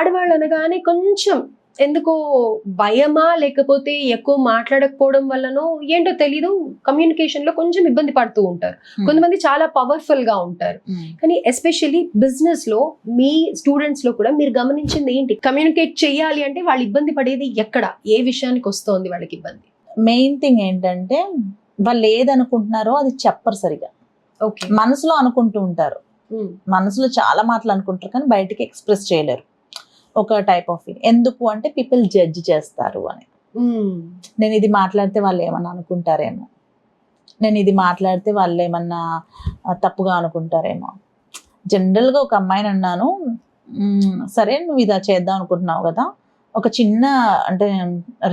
ఆడవాళ్ళు అనగానే కొంచెం ఎందుకో భయమా లేకపోతే ఎక్కువ మాట్లాడకపోవడం వల్లనో ఏంటో తెలీదు, కమ్యూనికేషన్ లో కొంచెం ఇబ్బంది పడుతూ ఉంటారు. కొంతమంది చాలా పవర్ఫుల్ గా ఉంటారు. కానీ ఎస్పెషల్లీ బిజినెస్ లో మీ స్టూడెంట్స్ లో కూడా మీరు గమనించింది ఏంటి? కమ్యూనికేట్ చేయాలి అంటే వాళ్ళు ఇబ్బంది పడేది ఎక్కడ, ఏ విషయానికి వస్తోంది వాళ్ళకి ఇబ్బంది? మెయిన్ థింగ్ ఏంటంటే వాళ్ళు ఏదనుకుంటున్నారో అది చెప్పరు సరిగా. ఓకే. మనసులో అనుకుంటూ ఉంటారు, మనసులో చాలా మాటలు అనుకుంటారు కానీ బయటికి ఎక్స్ప్రెస్ చేయలేరు. ఒక టైప్ ఆఫ్ ఎందుకు అంటే పీపుల్ జడ్జ్ చేస్తారు అని. నేను ఇది మాట్లాడితే వాళ్ళు ఏమన్నా అనుకుంటారేమో, నేను ఇది మాట్లాడితే వాళ్ళు ఏమన్నా తప్పుగా అనుకుంటారేమో. జనరల్గా ఒక అమ్మాయిని అన్నాను, సరే నువ్వు ఇది చేద్దాం అనుకుంటున్నావు కదా, ఒక చిన్న అంటే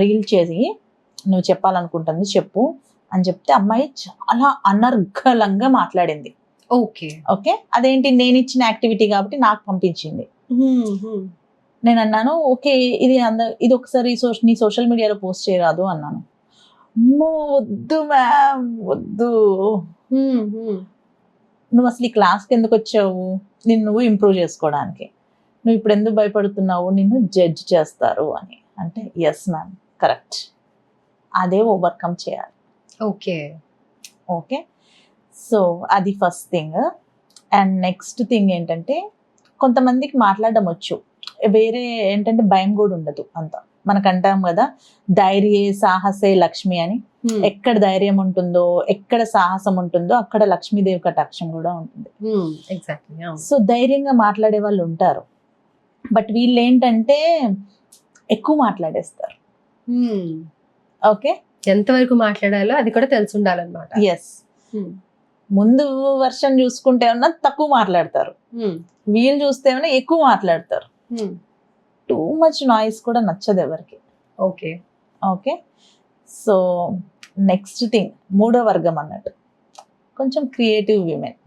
రీల్ చేసి నువ్వు చెప్పాలనుకుంటుంది చెప్పు అని చెప్తే అమ్మాయి చాలా అనర్గళంగా మాట్లాడింది. ఓకే ఓకే, అదేంటి నేను ఇచ్చిన యాక్టివిటీ కాబట్టి నాకు పంపించింది. నేను అన్నాను ఓకే ఇది ఒకసారి నీ సోషల్ మీడియాలో పోస్ట్ చేయరాదు అన్నాను. వద్దు మ్యామ్ వద్దు, నువ్వు అసలు ఈ క్లాస్కి ఎందుకు వచ్చావు? నువ్వు ఇంప్రూవ్ చేసుకోవడానికి, నువ్వు ఇప్పుడు ఎందుకు భయపడుతున్నావు, నిన్ను జడ్జ్ చేస్తారు అని. అంటే ఎస్ మ్యామ్ కరెక్ట్, అదే ఓవర్కమ్ చేయాలి. ఓకే ఓకే, సో అది first thing. And next thing ఏంటంటే కొంతమందికి మాట్లాడడం వచ్చు, వేరే ఏంటంటే భయం కూడా ఉండదు అంత. మనకంటాం కదా ధైర్యే సాహసే లక్ష్మి అని. ఎక్కడ ధైర్యం ఉంటుందో, ఎక్కడ సాహసం ఉంటుందో అక్కడ లక్ష్మీదేవి కటాక్షం కూడా ఉంటుంది. సో ధైర్యంగా మాట్లాడే వాళ్ళు ఉంటారు, బట్ వీళ్ళు ఏంటంటే ఎక్కువ మాట్లాడేస్తారు. ఓకే, ఎంతవరకు మాట్లాడాలో అది కూడా తెలిసి ఉండాలన్నమాట. ఎస్, ముందు వర్షన్ చూసుకుంటే ఏమన్నా తక్కువ మాట్లాడతారు, వీళ్ళు చూస్తే ఏమన్నా ఎక్కువ మాట్లాడతారు. టూ మచ్ నాయిస్ కూడా నచ్చదు ఎవరికి. Okay okay, so next thing మూడో వర్గం అన్నట్టు కొంచెం క్రియేటివ్ విమెన్.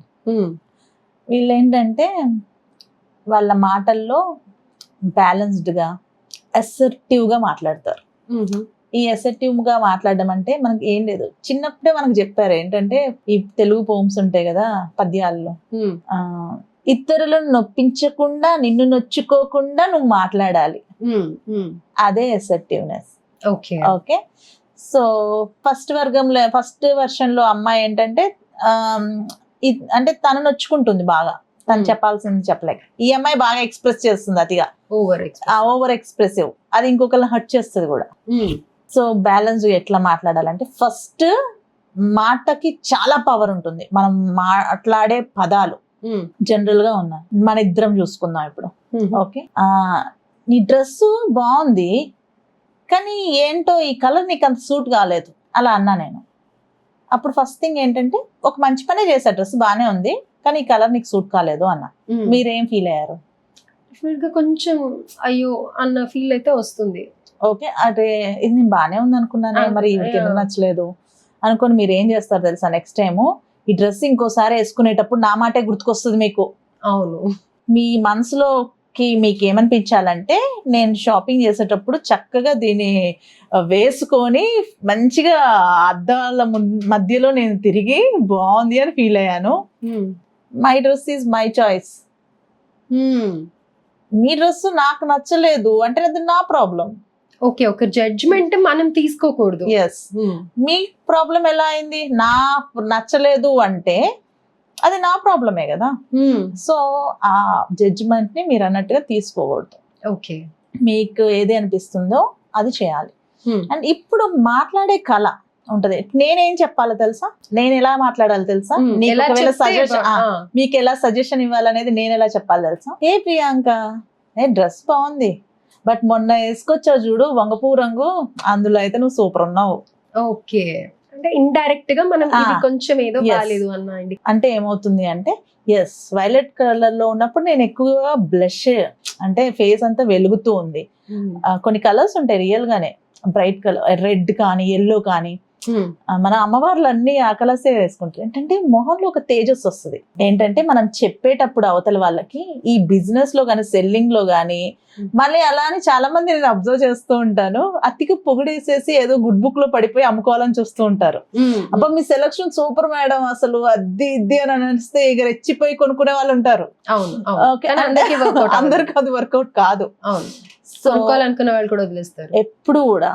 వీళ్ళు ఏంటంటే వాళ్ళ మాటల్లో బ్యాలెన్స్డ్గా అసర్టివ్గా మాట్లాడతారు. ఈ అసర్టివ్గా మాట్లాడడం అంటే మనకి ఏం లేదు, చిన్నప్పుడే మనకు చెప్పారు ఏంటంటే ఈ తెలుగు పోమ్స్ ఉంటాయి కదా పద్యాల్లో, ఇతరులను నొప్పించకుండా నిన్ను నొచ్చుకోకుండా నువ్వు మాట్లాడాలి, అదే assertiveness. Okay okay, so first version లో అమ్మాయి ఏంటంటే అంటే తను నొచ్చుకుంటుంది బాగా, తను చెప్పాల్సింది చెప్పలేక. ఈ అమ్మాయి బాగా ఎక్స్ప్రెస్ చేస్తుంది అతిగా, ఓవర్ ఎక్స్ప్రెసివ్, అది ఇంకొకరిని హర్ట్ చేస్తుంది కూడా. సో బ్యాలెన్స్ ఎట్లా మాట్లాడాలంటే ఫస్ట్ మాటకి చాలా పవర్ ఉంటుంది, మనం మాట్లాడే పదాలు జనరల్ గా ఉన్నాయి. మన ఇద్దరం చూసుకుందాం ఇప్పుడు. ఓకే, నీ డ్రెస్ బాగుంది కానీ ఏంటో ఈ కలర్ నీకు అంత సూట్ కాలేదు అలా అన్నా నేను. అప్పుడు ఫస్ట్ థింగ్ ఏంటంటే ఒక మంచి పనే చేసా, డ్రెస్ బాగానే ఉంది కానీ ఈ కలర్ నీకు సూట్ కాలేదు అన్నా. మీరేం ఫీల్ అయ్యారు? కొంచెం అయ్యో అన్న ఫీల్ అయితే వస్తుంది. ఓకే, అదే ఇది నేను బాగానే ఉంది అనుకున్నానే, మరి ఇవిడికి ఎందుకు నచ్చలేదు అనుకోని మీరు ఏం చేస్తారు తెలుసా, నెక్స్ట్ టైము ఈ డ్రెస్ ఇంకోసారి వేసుకునేటప్పుడు నా మాటే గుర్తుకొస్తుంది మీకు. అవును, మీ మనసులోకి మీకు ఏమనిపించాలంటే నేను షాపింగ్ చేసేటప్పుడు చక్కగా దీన్ని వేసుకొని మంచిగా అద్దాల మధ్యలో నేను తిరిగి బాగుంది అని ఫీల్ అయ్యాను. My dress is my choice, me dress నాకు నచ్చలేదు అంటే అది నా ప్రాబ్లం. ఓకే, ఒక జడ్జ్మెంట్ మనం తీసుకోకూడదు. ఎస్, మీ ప్రాబ్లం ఎలా అయింది? నా నచ్చలేదు అంటే అది నా ప్రాబ్లమే కదా. సో ఆ జడ్జ్మెంట్ ని మీరు అన్నట్టుగా తీసుకోకూడదు. ఓకే, మీకు ఏది అనిపిస్తుందో అది చేయాలి. అండ్ ఇప్పుడు మాట్లాడే కళ ఉంటది, నేనేం చెప్పాలో తెలుసా, నేను ఎలా మాట్లాడాలి తెలుసా, మీకు ఎలా సజెషన్ ఇవ్వాలనేది నేను ఎలా చెప్పాలి తెలుసా. ఏ ప్రియాంక డ్రెస్ బాగుంది బట్ మొన్న వేసుకొచ్చావు చూడు వంగపూ రంగు, అందులో అయితే నువ్వు సూపర్ ఉన్నావు. ఓకే, అంటే ఇండైరెక్ట్ గా మనం కొంచెం ఏదో బాలేదు అన్నా అంటే ఏమవుతుంది అంటే ఎస్ వైలెట్ కలర్ లో ఉన్నప్పుడు నేను ఎక్కువగా బ్లష్ అంటే ఫేస్ అంతా వెలుగుతూ ఉంది. కొన్ని కలర్స్ ఉంటాయి రియల్ గానే, బ్రైట్ కలర్ రెడ్ కానీ ఎల్లో కానీ మన అమ్మవార్లు అన్ని ఆ కలర్సే వేసుకుంటారు. ఏంటంటే మొహంలో ఒక తేజస్ వస్తుంది. ఏంటంటే మనం చెప్పేటప్పుడు అవతల వాళ్ళకి ఈ బిజినెస్ లో కానీ సెల్లింగ్ లో కానీ మళ్ళీ అలా అని చాలా మంది నేను అబ్జర్వ్ చేస్తూ ఉంటాను, అతికి పొగిడేసేసి ఏదో గుడ్ బుక్ లో పడిపోయి అమ్ముకోవాలని చూస్తూ ఉంటారు. అబ్బా మీ సెలక్షన్ సూపర్ మేడం, అసలు అది ఇది అని అనిస్తే ఇక రెచ్చిపోయి కొనుక్కునే వాళ్ళు ఉంటారు. అందరికి అది వర్కౌట్ కాదు. కొనుక్కోవాలనుకున్న వాళ్ళు కూడా వదిలేస్తారు. ఎప్పుడు కూడా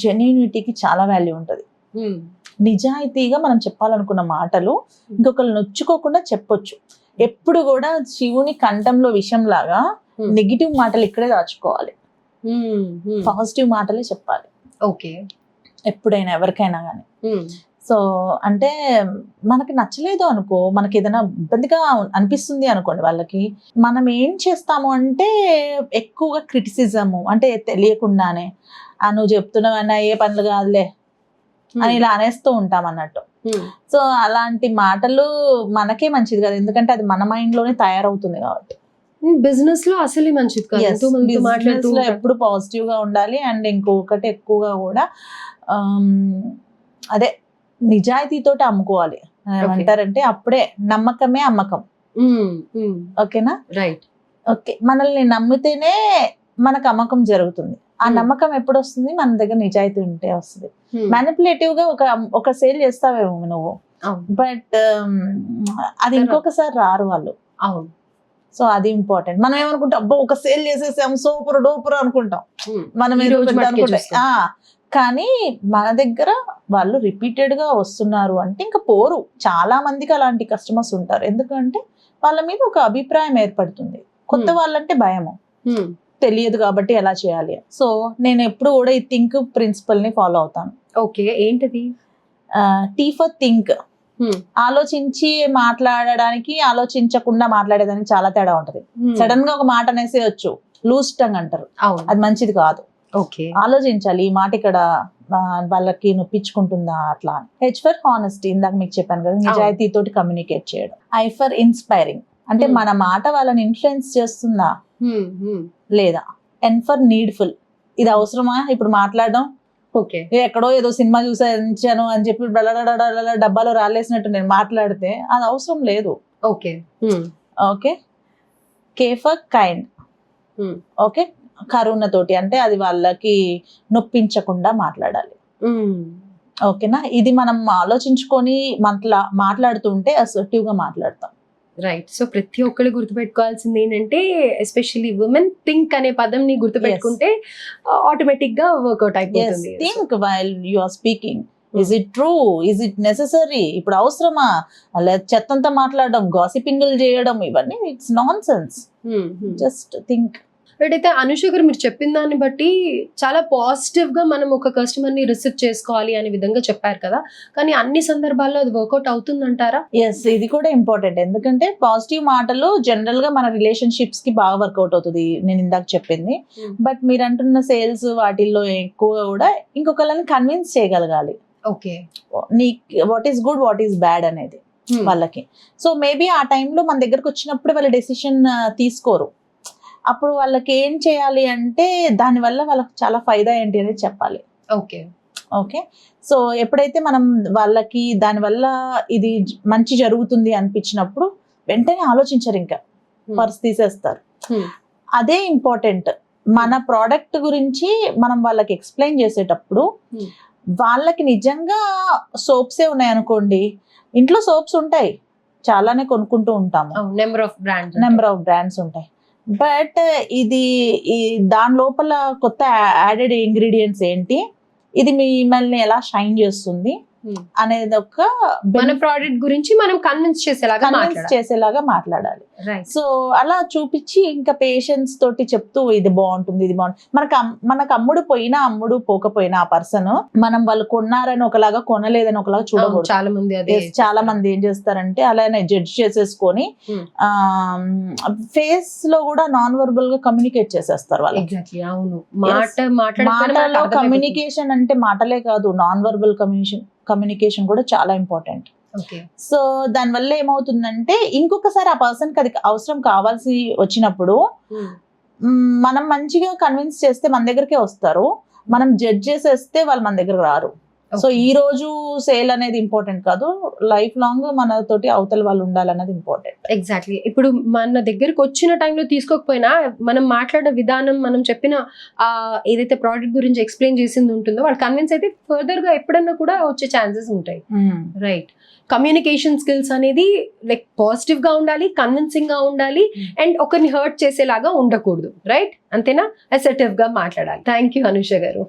జెన్యూనిటీకి చాలా వాల్యూ ఉంటది. నిజాయితీగా మనం చెప్పాలనుకున్న మాటలు ఇంకొకరు నొచ్చుకోకుండా చెప్పొచ్చు. ఎప్పుడు కూడా శివుని కంఠంలో విషం లాగా నెగిటివ్ మాటలు ఇక్కడే దాచుకోవాలి, పాజిటివ్ మాటలే చెప్పాలి. ఓకే, ఎప్పుడైనా ఎవరికైనా కానీ. సో అంటే మనకి నచ్చలేదు అనుకో, మనకి ఏదైనా ఇబ్బందిగా అనిపిస్తుంది అనుకోండి వాళ్ళకి, మనం ఏం చేస్తాము అంటే ఎక్కువగా క్రిటిసిజము, అంటే తెలియకుండానే నువ్వు చెప్తున్నావన్నా ఏ పనులు కాదులే అని ఇలా అనేస్తూ ఉంటాం అన్నట్టు. సో అలాంటి మాటలు మనకే మంచిది కదా, ఎందుకంటే అది మన మైండ్ లోనే తయారవుతుంది కాబట్టి. బిజినెస్ లో అసలే మంచిది కాదు, బిజినెస్ లో ఎప్పుడు పాజిటివ్ గా ఉండాలి. అండ్ ఇంకొకటి ఎక్కువగా కూడా అదే నిజాయితీతోటి అమ్ముకోవాలి. ఏమంటారంటే అప్పుడే నమ్మకమే అమ్మకం. ఓకేనా? రైట్. ఓకే, మనల్ని నమ్మితేనే మనకు అమ్మకం జరుగుతుంది. ఆ నమ్మకం ఎప్పుడు వస్తుంది? మన దగ్గర నిజాయితీ ఉంటే వస్తుంది. మ్యానిపులేటివ్ గా ఒక సేల్ చేస్తావేమో నువ్వు, బట్ అది ఇంకొకసారి రారు వాళ్ళు. అవును. సో అది ఇంపార్టెంట్. మనం ఏమనుకుంటాం, అబ్బో ఒక సేల్ చేసేసాం సూపర్ డూపర్ అనుకుంటాం మనం, కానీ మన దగ్గర వాళ్ళు రిపీటెడ్ గా వస్తున్నారు అంటే ఇంకా పోరు. చాలా మందికి అలాంటి కస్టమర్స్ ఉంటారు, ఎందుకంటే వాళ్ళ మీద ఒక అభిప్రాయం ఏర్పడుతుంది. కొత్త వాళ్ళంటే భయము, తెలియదు కాబట్టి ఎలా చేయాలి. సో నేను ఎప్పుడు కూడా ఈ థింక్ ప్రిన్సిపల్ ని ఫాలో అవుతాను. ఓకే, ఏంటది? Tea for think. ఆలోచించి మాట్లాడడానికి, ఆలోచించకుండా మాట్లాడేదానికి చాలా తేడా ఉంటది. సడన్ గా ఒక మాట అనేసేయచ్చు, లూజ్ టంగ్ అంటారు, అది మంచిది కాదు. ఆలోచించాలి, ఈ మాట ఇక్కడ వాళ్ళకి నొప్పించుకుంటుందా అట్లా. హెచ్ ఫర్ హానెస్టీ, ఇందాక మీకు చెప్పాను కదా, నిజాయితీతోటి కమ్యూనికేట్ చేయడం. ఐ ఫర్ ఇన్స్పైరింగ్, అంటే మన మాట వాళ్ళని ఇన్ఫ్లుయెన్స్ చేస్తుందా లేదా. ఎన్ ఫర్ నీడ్ఫుల్, ఇది అవసరమా ఇప్పుడు మాట్లాడడం, ఎక్కడో ఏదో సినిమా చూసాను అని చెప్పి డబ్బాలో రాలేసినట్టు నేను మాట్లాడితే అది అవసరం లేదు. Okay okay. K for kind, okay, కరుణతోటి, అంటే అది వాళ్ళకి నొప్పించకుండా మాట్లాడాలి. ఓకేనా? ఇది మనం ఆలోచించుకొని మాట్లాడుతుంటే అసర్టివ్ గా మాట్లాడతాం. రైట్. సో ప్రతి ఒక్కళ్ళు గుర్తుపెట్టుకోవాల్సింది ఏంటంటే, ఎస్పెషల్లీ ఉమెన్, థింక్ అనే పదం ని గుర్తుపెట్టుకుంటే ఆటోమేటిక్ గా వర్కౌట్ అయిపోతుంది. Think while you are speaking. Is it true? Is it necessary? ఇప్పుడు అవసరమా? చెత్తంతా మాట్లాడడం, గాసిపింగ్లు చేయడం, ఇవన్నీ it's nonsense. Just think. అయితే అనుష గారు మీరు చెప్పిన దాన్ని బట్టి చాలా పాజిటివ్ గా మనం ఒక కస్టమర్ ని రిసీవ్ చేసుకోవాలి అనే విధంగా చెప్పారు కదా, కానీ అన్ని సందర్భాల్లో అది వర్కౌట్ అవుతుందంటారా? ఎస్, ఇది కూడా ఇంపార్టెంట్. ఎందుకంటే పాజిటివ్ మాటలు జనరల్ గా మన రిలేషన్షిప్స్ కి బాగా వర్కౌట్ అవుతుంది, నేను ఇందాక చెప్పింది. బట్ మీరు అంటున్న సేల్స్ వాటిల్లో ఎక్కువ కూడా ఇంకొకళ్ళని కన్విన్స్ చేయగలగాలి. ఓకే, నీ what is good, what is bad అనేది వాళ్ళకి. సో మేబీ ఆ టైంలో మన దగ్గరకు వచ్చినప్పుడు వాళ్ళ డెసిషన్ తీసుకోరు. అప్పుడు వాళ్ళకి ఏం చేయాలి అంటే దానివల్ల వాళ్ళకి చాలా ఫైదా ఏంటి అనేది చెప్పాలి. Okay okay. సో ఎప్పుడైతే మనం వాళ్ళకి దానివల్ల ఇది మంచి జరుగుతుంది అనిపించినప్పుడు వెంటనే ఆలోచించరు, ఇంకా పర్స్ తీసేస్తారు. అదే ఇంపార్టెంట్. మన ప్రోడక్ట్ గురించి మనం వాళ్ళకి ఎక్స్ప్లెయిన్ చేసేటప్పుడు, వాళ్ళకి నిజంగా సోప్సే ఉన్నాయనుకోండి, ఇంట్లో సోప్స్ ఉంటాయి, చాలానే కొనుక్కుంటూ ఉంటాము, నెంబర్ ఆఫ్ బ్రాండ్స్ ఉంటాయి. బట్ ఇది దాని లోపల కొత్త యాడెడ్ ఇంగ్రీడియంట్స్ ఏంటి, ఇది మిమ్మల్ని ఎలా షైన్ చేస్తుంది అనేది ఒక మన ప్రోడక్ట్ గురించి మనం కన్విన్స్ చేసేలాగా మాట్లాడాలి. సో అలా చూపించి ఇంకా పేషెన్స్ తోటి చెప్తూ ఇది బాగుంటుంది, ఇది బాగుంటుంది. మనకు అమ్ముడు పోయినా అమ్ముడు పోకపోయినా ఆ పర్సన్ మనం వాళ్ళు కొన్నారని ఒకలాగా కొనలేదని ఒకలాగా చూడకూడదు. చాలా మంది ఏం చేస్తారంటే అలానే జడ్జ్ చేసేసుకొని ఫేస్ లో కూడా నాన్ వర్బల్ గా కమ్యూనికేట్ చేసేస్తారు వాళ్ళు. మాటలో కమ్యూనికేషన్ అంటే మాటలే కాదు, నాన్ వర్బల్ కమ్యూనికేషన్ కూడా చాలా ఇంపార్టెంట్. సో దానివల్ల ఏమవుతుందంటే ఇంకొకసారి ఆ పర్సన్ కి అది అవసరం కావాల్సి వచ్చినప్పుడు మనం మంచిగా కన్విన్స్ చేస్తే మన దగ్గరకే వస్తారు, మనం జడ్జ్ చేసేస్తే వాళ్ళు మన దగ్గర రారు. సో ఈ రోజు సేల్ అనేది ఇంపార్టెంట్ కాదు, లైఫ్ లాంగ్ మనతోటి అవతల వాళ్ళు ఉండాలన్నది ఇంపార్టెంట్. ఎగ్జాక్ట్లీ. ఇప్పుడు మన దగ్గరకు వచ్చిన టైంలో తీసుకోకపోయినా మనం మాట్లాడే విధానం, మనం చెప్పిన ఏదైతే ప్రోడక్ట్ గురించి ఎక్స్ప్లెయిన్ చేసింది ఉంటుందో వాళ్ళు కన్విన్స్ అయితే ఫర్దర్ గా ఎప్పుడన్నా కూడా వచ్చే ఛాన్సెస్ ఉంటాయి. రైట్. కమ్యూనికేషన్ స్కిల్స్ అనేది లైక్ పాజిటివ్ గా ఉండాలి, కన్విన్సింగ్ గా ఉండాలి, అండ్ ఒకరిని హర్ట్ చేసేలాగా ఉండకూడదు. రైట్, అంతేనా? అసర్టివ్ గా మాట్లాడాలి. థ్యాంక్ యూ అనుష గారు.